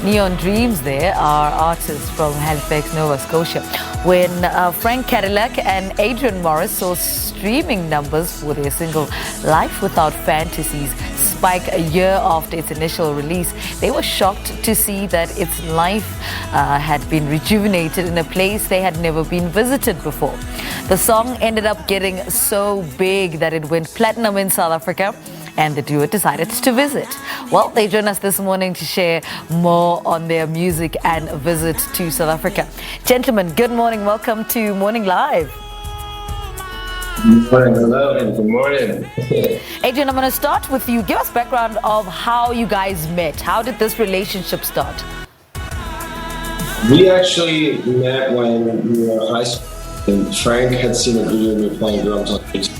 Neon Dreams there are artists from Halifax, Nova Scotia. When Frank Kadillac and Adrian saw streaming numbers for their single Life Without Fantasies spike a year after its initial release, they were shocked to see that its life had been rejuvenated in a place they had never been visited before. The song ended up getting so big that it went platinum in South Africa, and the duo decided to visit. Well, they join us this morning to share more on their music and visit to South Africa. Gentlemen, good morning. Welcome to Morning Live. Good morning. Hello, and good morning. Adrian, I'm going to start with you. Give us background of how you guys met. How did this relationship start? We actually met when we were in high school, and Frank had seen a video of me playing drums on YouTube.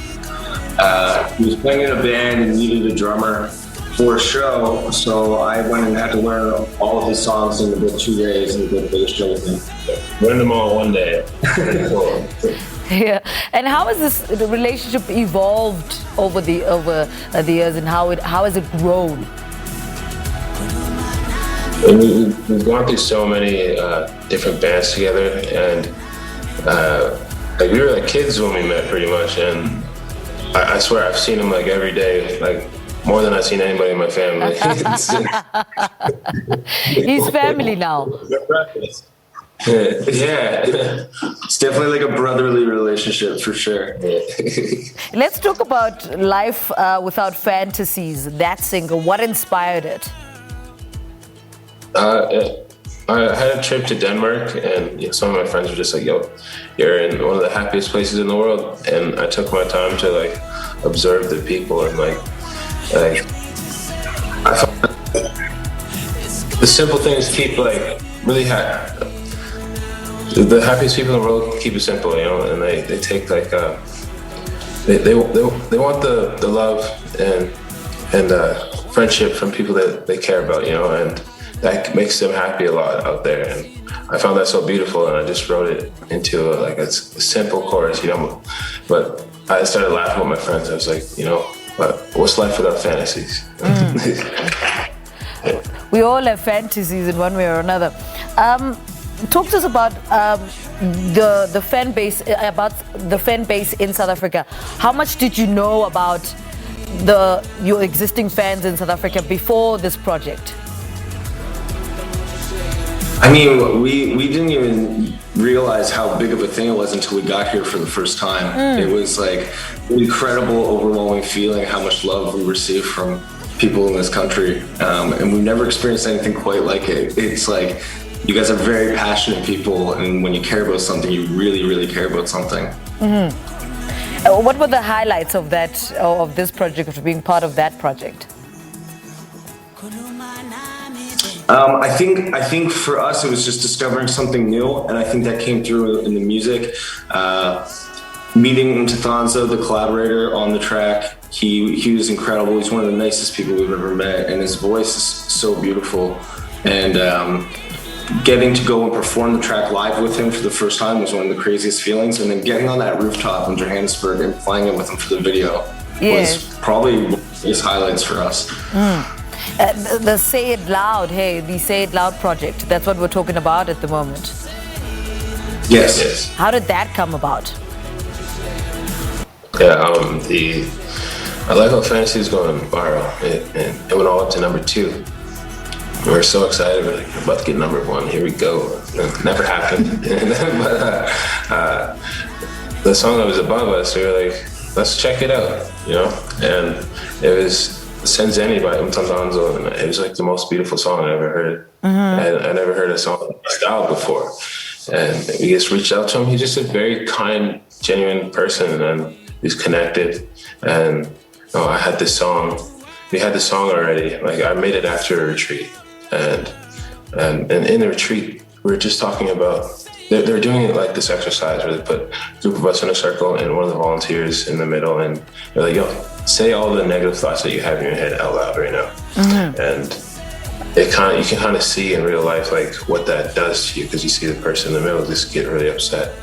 He was playing in a band and needed a drummer for a show, so I went and had to learn all of his songs in about 2 days and did the show with him. Learned them all one day. Cool. Yeah, and how has the relationship evolved over the years, and how has it grown? We've gone through so many different bands together, and we were like kids when we met, pretty much. And I swear I've seen him like every day, like more than I've seen anybody in my family. He's family now. Yeah, it's definitely like a brotherly relationship for sure. Let's talk about Life Without Fantasies, that single. What inspired it? I had a trip to Denmark, and some of my friends were just like, "Yo, you're in one of the happiest places in the world." And I took my time to like observe the people, and like I thought the simple things keep like really the happiest people in the world keep it simple, and they take like they want the love and friendship from people that they care about, and that makes them happy a lot out there. And I found that so beautiful, and I just wrote it into a simple chorus, but I started laughing with my friends. I was like, what's life without fantasies? We all have fantasies in one way or another. Talk to us about the fan base in South Africa. How much did you know about your existing fans in South Africa before this project? I mean, we didn't even realize how big of a thing it was until we got here for the first time. It was like an incredible, overwhelming feeling how much love we received from people in this country. And we've never experienced anything quite like it. It's like, you guys are very passionate people, and when you care about something, you really, really care about something. Mm-hmm. What were the highlights of this project, of being part of that project? I think for us, it was just discovering something new, and I think that came through in the music. Meeting Mtathanzo, the collaborator on the track, he was incredible. He's one of the nicest people we've ever met, and his voice is so beautiful. And getting to go and perform the track live with him for the first time was one of the craziest feelings. And then getting on that rooftop in Johannesburg and playing it with him for the video was probably one of his highlights for us. The Say It Loud, the Say It Loud project, that's what we're talking about at the moment. Yes. How did that come about? Yeah, the Life Without Fantasies is going viral, and it went all up to number 2. We were so excited. We're like, we're about to get number 1. Here we go. It never happened. But the song that was above us, we were like, let's check it out, And it was Senzeni by Mtathanzo, and it was like the most beautiful song I ever heard. And I never heard a song like that style before. And we just reached out to him. He's just a very kind, genuine person, and he's connected. And I had this song. We had the song already. Like, I made it after a retreat. And in the retreat, we were just talking about, they're doing it like this exercise where they put a group of us in a circle and one of the volunteers in the middle, and they're like, yo, say all the negative thoughts that you have in your head out loud right now. And you can kind of see in real life like what that does to you, because you see the person in the middle just get really upset.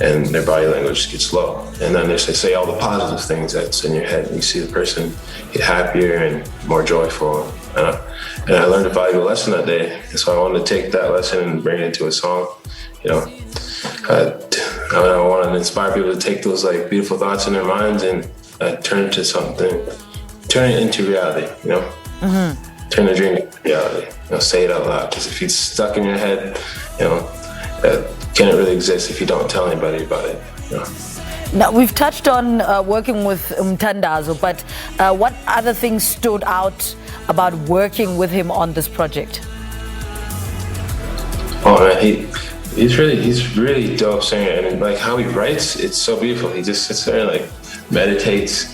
and their body language gets low. And then they say all the positive things that's in your head, and you see the person get happier and more joyful. And I learned a valuable lesson that day, and so I wanted to take that lesson and bring it into a song. You know, I want to inspire people to take those like beautiful thoughts in their minds and turn it into reality. You know, turn the dream into reality. You know, say it out loud, because if it's stuck in your head, you know, that can't really exist if you don't tell anybody about it. You know? Now, we've touched on working with Mtandazo, but what other things stood out about working with him on this project? Oh man, he's really dope singer, and like how he writes, it's so beautiful. He just sits there and like meditates,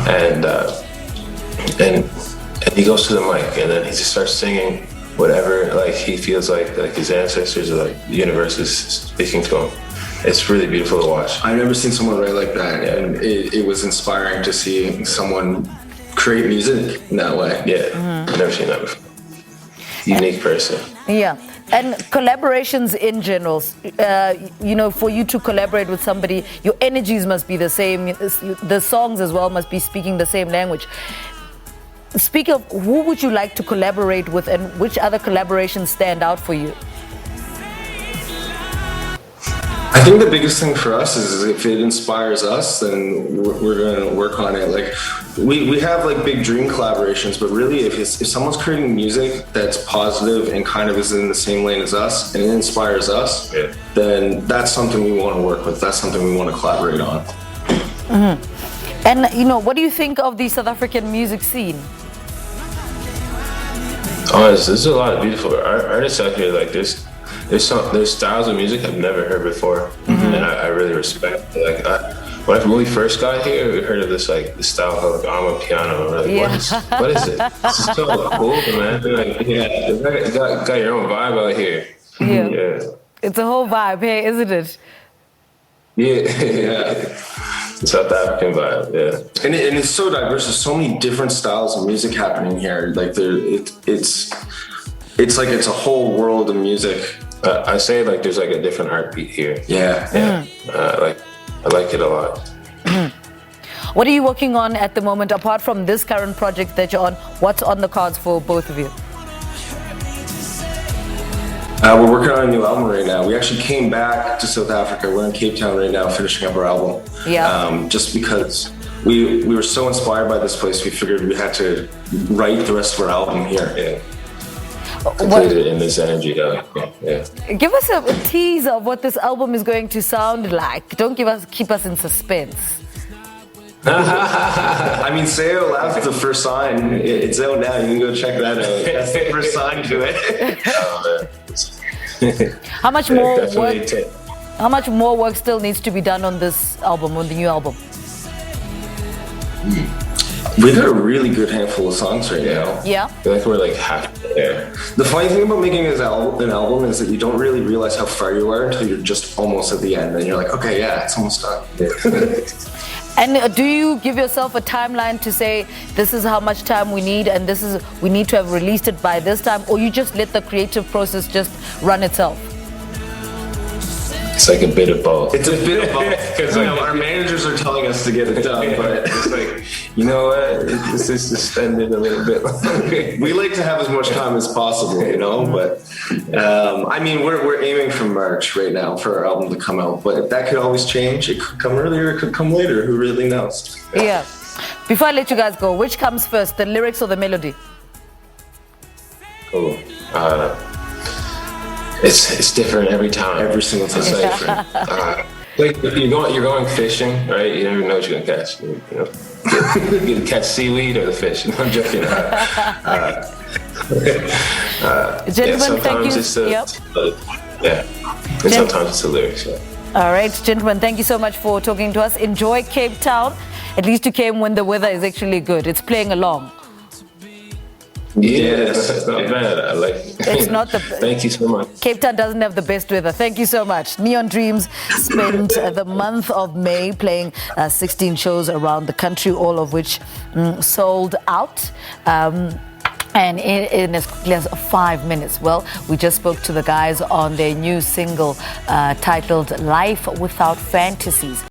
and he goes to the mic, and then he just starts singing whatever like he feels like his ancestors or like the universe is speaking to him. It's really beautiful to watch. I've never seen someone write like that, and it was inspiring to see someone create music in that way. Yeah, I've never seen that before. Unique person. Yeah, and collaborations in general. You know, for you to collaborate with somebody, your energies must be the same. The songs as well must be speaking the same language. Speak of, who would you like to collaborate with, and which other collaborations stand out for you? I think the biggest thing for us is if it inspires us, then we're going to work on it. Like we have like big dream collaborations, but really if someone's creating music that's positive and kind of is in the same lane as us and it inspires us, then that's something we want to work with. That's something we want to collaborate on. And you know, what do you think of the South African music scene? Oh, there's a lot of beautiful artists out here. Like there's styles of music I've never heard before, and I really respect it. Like when we first got here, we heard of this style called piano. We're like, what is it? This is so cool, man. Like, you got your own vibe out here. Yeah, it's a whole vibe, hey, isn't it? Yeah. South African vibe, yeah. And it's so diverse. There's so many different styles of music happening here. Like it's like it's a whole world of music. I say like there's like a different heartbeat here. Yeah. I like it a lot. What are you working on at the moment, apart from this current project that you're on? What's on the cards for both of you? We're working on a new album right now. We actually came back to South Africa. We're in Cape Town right now, finishing up our album. Yeah. Just because we were so inspired by this place, we figured we had to write the rest of our album here. Yeah. Completed in this energy, yeah. Give us a tease of what this album is going to sound like. Don't keep us in suspense. I mean, say it loud. It's the first sign. It's out now. You can go check that out. That's the first sign to it. How much more work? How much more work still needs to be done on this album, on the new album? We got a really good handful of songs right now. Yeah. I feel like we're like half there. The funny thing about making an album is that you don't really realize how far you are until you're just almost at the end. And you're like, okay, yeah, it's almost done. And do you give yourself a timeline to say, this is how much time we need and we need to have released it by this time? Or you just let the creative process just run itself? It's like a bit of both. It's a bit of both. Because our managers are telling us to get it done, but it's like, you know what? This is extended a little bit longer. We like to have as much time as possible, you know. But I mean, we're aiming for March right now for our album to come out. But that could always change. It could come earlier. It could come later. Who really knows? Yeah. Before I let you guys go, which comes first, the lyrics or the melody? Cool. It's different every time. Every single time. It's different. Like you're going fishing, right? You never know what you're gonna catch. You know, you can catch seaweed or the fish. I'm joking. Gentlemen, thank you. And sometimes it's the lyrics. Yeah. All right, gentlemen, thank you so much for talking to us. Enjoy Cape Town. At least you came when the weather is actually good. It's playing along. Yes, it's not bad. I like it. It's not the. Thank you so much. Cape Town doesn't have the best weather. Thank you so much. Neon Dreams spent the month of May playing 16 shows around the country, all of which sold out. And in as quickly as 5 minutes. Well, we just spoke to the guys on their new single titled Life Without Fantasies.